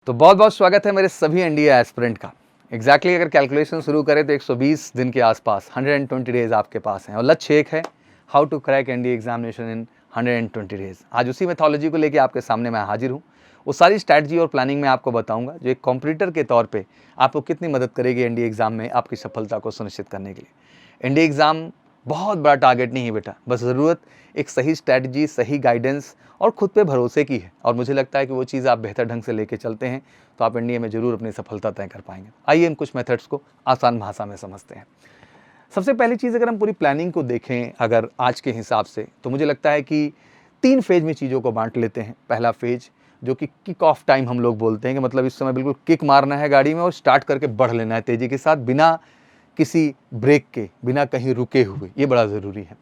तो बहुत बहुत स्वागत है मेरे सभी एनडीए एस्पिरेंट का। एग्जैक्टली अगर कैलकुलेशन शुरू करें तो 120 दिन के आसपास 120 डेज आपके पास हैं और लक्ष्य एक है, how to crack NDA examination in 120 days. आज उसी मेथोलॉजी को लेके आपके सामने मैं हाजिर हूँ। वो सारी स्ट्रैटेजी और प्लानिंग मैं आपको बताऊंगा जो एक कॉम्पिटिटर के तौर पे आपको कितनी मदद करेगी एनडीए एग्जाम में आपकी सफलता को सुनिश्चित करने के लिए। एनडीए एग्जाम बहुत बड़ा टारगेट नहीं है बेटा, बस ज़रूरत एक सही स्ट्रैटेजी, सही गाइडेंस और खुद पे भरोसे की है। और मुझे लगता है कि वो चीज़ आप बेहतर ढंग से लेके चलते हैं तो आप एनडीए में ज़रूर अपनी सफलता तय कर पाएंगे। आइए इन कुछ मेथड्स को आसान भाषा में समझते हैं। सबसे पहली चीज़, अगर हम पूरी प्लानिंग को देखें अगर आज के हिसाब से, तो मुझे लगता है कि 3 फेज में चीज़ों को बांट लेते हैं। पहला फेज जो कि किक ऑफ टाइम हम लोग बोलते हैं कि मतलब इस समय बिल्कुल किक मारना है गाड़ी में और स्टार्ट करके बढ़ लेना है तेज़ी के साथ, बिना किसी ब्रेक के, बिना कहीं रुके हुए। ये बड़ा ज़रूरी है।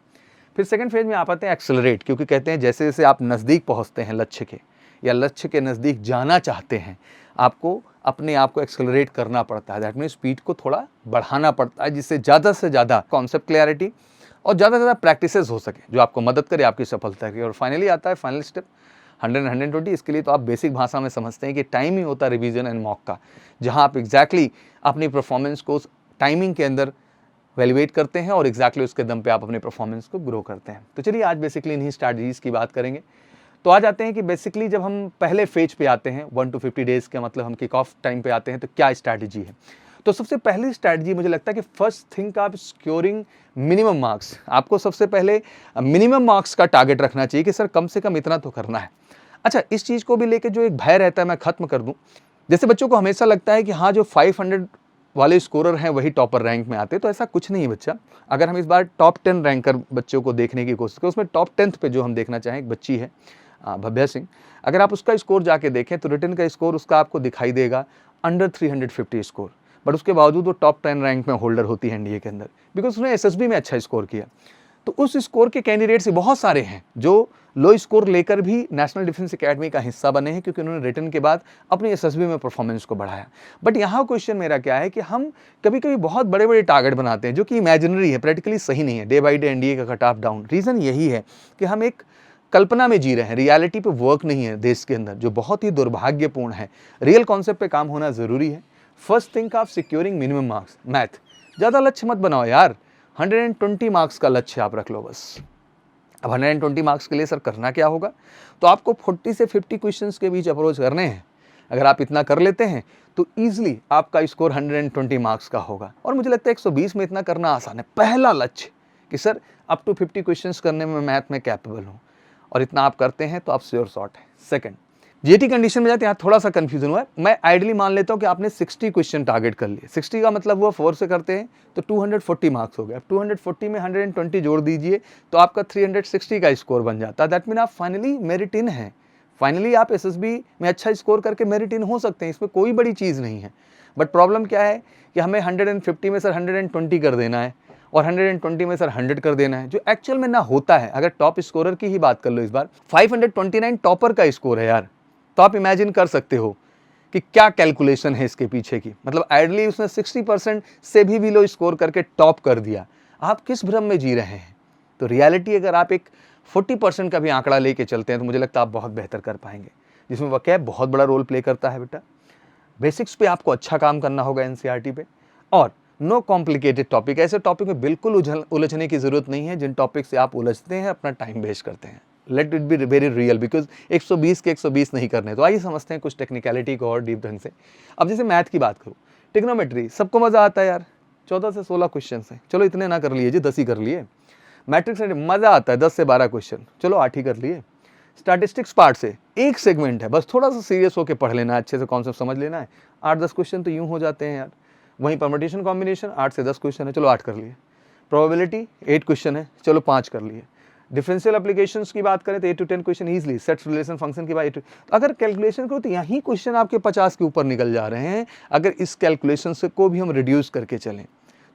फिर सेकंड फेज में आप आते हैं एक्सेलरेट, क्योंकि कहते हैं जैसे जैसे आप नज़दीक पहुंचते हैं लक्ष्य के या लक्ष्य के नज़दीक जाना चाहते हैं, आपको अपने आप को एक्सेलरेट करना पड़ता है। दैट मीन स्पीड को थोड़ा बढ़ाना पड़ता है, जिससे ज़्यादा से ज़्यादा कॉन्सेप्ट क्लैरिटी और ज़्यादा से ज़्यादा प्रैक्टिसेस हो सके जो आपको मदद करे आपकी सफलता की। और फाइनली आता है फाइनल स्टेप 100-120। इसके लिए तो आप बेसिक भाषा में समझते हैं कि टाइम ही होता है रिवीजन एंड मॉक का, जहाँ आप एग्जैक्टली अपनी परफॉर्मेंस को उस टाइमिंग के अंदर वैल्यूएट करते हैं और एग्जैक्टली उसके दम पे आप अपने परफॉर्मेंस को ग्रो करते हैं। तो चलिए आज बेसिकली इन्हीं स्ट्रैटेजीज की बात करेंगे। तो आ जाते हैं कि बेसिकली जब हम पहले फेज पे आते हैं 1 to 50 डेज के, मतलब हम किक ऑफ टाइम पे आते हैं, तो क्या स्ट्रैटेजी है। तो सबसे पहली स्ट्रैटेजी मुझे लगता है कि फर्स्ट थिंग आप सिक्योरिंग मिनिमम मार्क्स। आपको सबसे पहले मिनिमम मार्क्स का टारगेट रखना चाहिए कि सर कम से कम इतना तो करना है। अच्छा, इस चीज़ को भी लेके जो एक भय रहता है मैं खत्म कर दूं। जैसे बच्चों को हमेशा लगता है कि हाँ, जो 500 वाले स्कोरर हैं वही टॉपर रैंक में आते हैं, तो ऐसा कुछ नहीं है बच्चा। अगर हम इस बार टॉप 10 रैंकर बच्चों को देखने की कोशिश करें, उसमें टॉप 10th पे जो हम देखना चाहें, एक बच्ची है भव्या सिंह। अगर आप उसका स्कोर जाके देखें तो रिटन का स्कोर उसका आपको दिखाई देगा अंडर 350 स्कोर, बट उसके बावजूद वो टॉप 10 रैंक में होल्डर होती है एनडीए के अंदर, बिकॉज उसने एसएसबी में अच्छा स्कोर किया। तो उस स्कोर के कैंडिडेट्स बहुत सारे हैं जो लो स्कोर लेकर भी नेशनल डिफेंस एकेडमी का हिस्सा बने हैं, क्योंकि उन्होंने रिटर्न के बाद अपनी एसएसबी में परफॉर्मेंस को बढ़ाया। बट यहाँ क्वेश्चन मेरा क्या है कि हम कभी कभी बहुत बड़े बड़े टारगेट बनाते हैं जो कि इमेजिनरी है, प्रैक्टिकली सही नहीं है। डे बाई डे एनडीए का कट ऑफ डाउन, रीज़न यही है कि हम एक कल्पना में जी रहे हैं, रियलिटी पे वर्क नहीं है देश के अंदर, जो बहुत ही दुर्भाग्यपूर्ण है। रियल कॉन्सेप्ट पे काम होना ज़रूरी है। First thing of securing minimum marks. Math ज़्यादा लक्ष्य मत बनाओ यार, 120 मार्क्स का लक्ष्य आप रख लो बस। अब 120 मार्क्स के लिए सर करना क्या होगा, तो आपको 40 से 50 क्वेश्चंस के बीच अप्रोच करने हैं। अगर आप इतना कर लेते हैं तो ईजिली आपका स्कोर 120 मार्क्स का होगा। और मुझे लगता है 120 में इतना करना आसान है। पहला लक्ष्य कि सर अप टू 50 क्वेश्चंस करने में मैथ में कैपेबल हूँ, और इतना आप करते हैं तो आप श्योर शॉट है। सेकंड, जीटी कंडीशन में जाते हैं, यहाँ थोड़ा सा कंफ्यूजन हुआ है। मैं आइडियली मान लेता हूँ कि आपने 60 क्वेश्चन टारगेट कर लिए। 60 का मतलब हुआ 4 से करते हैं तो 240 मार्क्स हो गए। अब 240 में 120 जोड़ दीजिए तो आपका 360 का स्कोर बन जाता है। दैट मीन आप फाइनली मेरिट इन हैं। फाइनली आप एसएसबी में अच्छा स्कोर करके मेरिट इन हो सकते हैं, इसमें कोई बड़ी चीज़ नहीं है। बट प्रॉब्लम क्या है कि हमें 150 में सर 120 कर देना है और 120 में सर 100 कर देना है, जो एक्चुअल में ना होता है। अगर टॉप स्कोरर की ही बात कर लो, इस बार 529 टॉपर का स्कोर है यार। तो आप इमेजिन कर सकते हो कि क्या कैलकुलेशन है इसके पीछे की। मतलब आइडली उसने 60% से भी लो स्कोर करके टॉप कर दिया। आप किस भ्रम में जी रहे हैं। तो रियलिटी अगर आप एक 40% का भी आंकड़ा लेके चलते हैं तो मुझे लगता है आप बहुत बेहतर कर पाएंगे, जिसमें वकैब बहुत बड़ा रोल प्ले करता है बेटा। बेसिक्स पे आपको अच्छा काम करना होगा एनसीईआरटी पे, और नो कॉम्प्लिकेटेड टॉपिक। ऐसे टॉपिक में बिल्कुल उलझने की जरूरत नहीं है जिन टॉपिक से आप उलझते हैं, अपना टाइम वेस्ट करते हैं। Let it be very real, because 120 के 120 नहीं करने। तो आइए समझते हैं कुछ टेक्निकलिटी को और डीप ढंग से। अब जैसे मैथ की बात करूँ, टिग्नोमेट्री सबको मज़ा आता है यार। 14 से 16 क्वेश्चन है, चलो इतने ना कर लिए जी, 10 ही कर लिए। मैट्रिक्स में मज़ा आता है, 10 से 12 क्वेश्चन, चलो 8 ही कर लिए। स्टैटिस्टिक्स पार्ट से एक सेगमेंट है, बस थोड़ा सा सीरियस होकर पढ़ लेना है, अच्छे से कॉन्सेप्ट समझ लेना है। 8-10 क्वेश्चन तो यूँ हो जाते हैं यार। वहीं परमुटेशन कॉम्बिनेशन 8 से 10 क्वेश्चन है, चलो 8 कर लिए। प्रोबेबिलिटी 8 क्वेश्चन है, चलो 5 कर लिए। डिफरेंशियल एप्लीकेशंस की बात करें तो 8 to 10 question easily. Sets relation function की बात, तो अगर कैलकुलेशन करो तो यही क्वेश्चन आपके 50 के ऊपर निकल जा रहे हैं। अगर इस कैलकुलेशन से को भी हम रिड्यूस करके चलें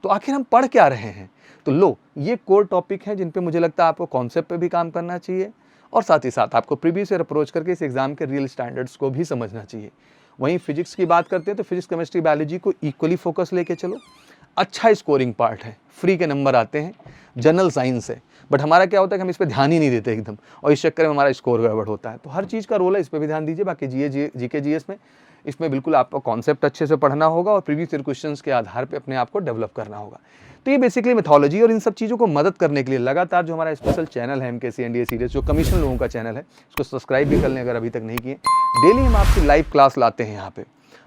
तो आखिर हम पढ़ क्या रहे हैं। तो लो, ये कोर टॉपिक है जिन पे मुझे लगता है आपको कॉन्सेप्ट पे भी काम करना चाहिए, और साथ ही साथ आपको प्रीवियस ईयर अप्रोच करके इस एग्जाम के रियल स्टैंडर्ड्स को भी समझना चाहिए। वहीं फिजिक्स की बात करते हैं तो फिजिक्स, केमिस्ट्री, बायोलॉजी को इक्वली फोकस लेके चलो। अच्छा स्कोरिंग पार्ट है, फ्री के नंबर आते हैं। जनरल साइंस है, बट हमारा क्या होता है कि हम इस पर ध्यान ही नहीं देते एकदम, और इस चक्कर में हमारा स्कोर गड़बड़ होता है। तो हर चीज़ का रोल है, इस पर भी ध्यान दीजिए। बाकी जीके जीएस में इसमें बिल्कुल आपको कॉन्सेप्ट अच्छे से पढ़ना होगा और प्रीवियस ईयर क्वेश्चंस के आधार पे अपने आप को डेवलप करना होगा। तो ये बेसिकली मेथोलॉजी और इन सब चीज़ों को मदद करने के लिए लगातार जो हमारा स्पेशल चैनल है MKC NDA सीरीज, जो कमीशन लोगों का चैनल है, उसको सब्सक्राइब भी कर लें अगर अभी तक नहीं किए। डेली हम आपकी लाइव क्लास लाते हैं यहाँ पे,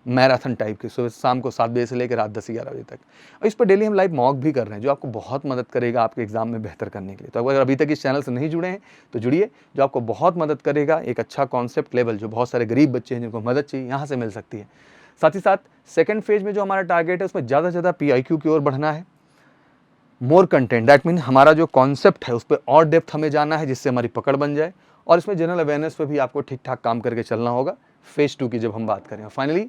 मैराथन टाइप की, सुबह शाम को 7 बजे से लेकर रात 10-11 बजे तक। और इस पर डेली हम लाइव मॉक भी कर रहे हैं, जो आपको बहुत मदद करेगा आपके एग्जाम में बेहतर करने के लिए। तो अगर अभी तक इस चैनल से नहीं जुड़े हैं तो जुड़िए, जो आपको बहुत मदद करेगा। एक अच्छा कॉन्सेप्ट लेवल जो बहुत सारे गरीब बच्चे हैं जिनको मदद चाहिए, यहाँ से मिल सकती है। साथ ही साथ सेकेंड फेज में जो हमारा टारगेट है उसमें ज़्यादा से ज़्यादा PIQ की ओर बढ़ना है। मोर कंटेंट, दैट मीन हमारा जो कॉन्सेप्ट है उस पर और डेप्थ हमें जाना है, जिससे हमारी पकड़ बन जाए। और इसमें जनरल अवेयरनेस पे भी आपको ठीक ठाक काम करके चलना होगा फेज 2 की जब हम बात करें। फाइनली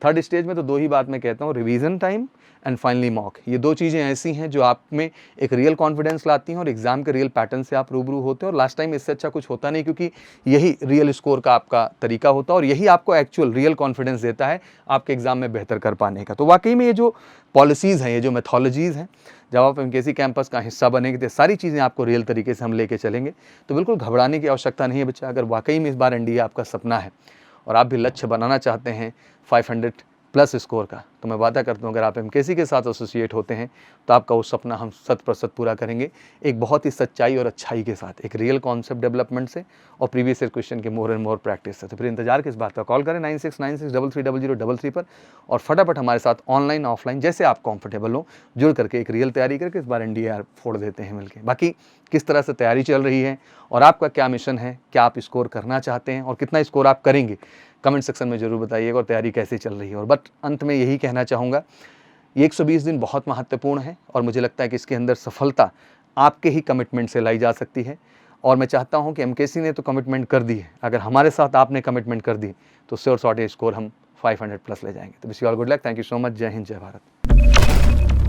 थर्ड स्टेज में तो 2 ही बात मैं कहता हूँ, revision time and finally mock. ये 2 चीज़ें ऐसी हैं जो आप में एक रियल कॉन्फिडेंस लाती हैं और एग्जाम के रियल पैटर्न से आप रूबरू होते हैं। और लास्ट टाइम इससे अच्छा कुछ होता नहीं, क्योंकि यही रियल स्कोर का आपका तरीका होता है और यही आपको एक्चुअल रियल कॉन्फिडेंस देता है आपके एग्जाम में बेहतर कर पाने का। तो वाकई में ये जो पॉलिसीज़ हैं, ये जो मेथोलॉजीज़ हैं, जब आप MKC कैंपस का हिस्सा बनेंगे तो सारी चीज़ें आपको रियल तरीके से हम लेके चलेंगे। तो बिल्कुल घबराने की आवश्यकता नहीं है बच्चा। अगर वाकई में इस बार NDA आपका सपना है और आप भी लक्ष्य बनाना चाहते हैं 500+ स्कोर का, तो मैं वादा करता हूँ अगर आप MKC के साथ एसोसिएट होते हैं तो आपका वो सपना हम 100% पूरा करेंगे, एक बहुत ही सच्चाई और अच्छाई के साथ, एक रियल कॉन्सेप्ट डेवलपमेंट से और प्रीवियस ईयर क्वेश्चन के मोर एंड मोर प्रैक्टिस से। तो फिर इंतजार किस बात का, कॉल करें 9696330033 पर और फटाफट हमारे साथ ऑनलाइन ऑफलाइन जैसे आप कंफर्टेबल हो जुड़ करके एक रियल तैयारी करके इस बार NDA फोड़ देते हैं मिलके। बाकी किस तरह से तैयारी चल रही है और आपका क्या मिशन है, क्या आप स्कोर करना चाहते हैं और कितना स्कोर आप करेंगे, कमेंट सेक्शन में जरूर बताइएगा और तैयारी कैसे चल रही है। और बट अंत में यही कहना चाहूँगा, ये 120 दिन बहुत महत्वपूर्ण है और मुझे लगता है कि इसके अंदर सफलता आपके ही कमिटमेंट से लाई जा सकती है। और मैं चाहता हूँ कि MKC ने तो कमिटमेंट कर दी है, अगर हमारे साथ आपने कमिटमेंट कर दी तो श्योर शॉर्ट स्कोर हम 500+ ले जाएंगे। तो wish you all good luck. Thank you so much. जय हिंद, जय भारत।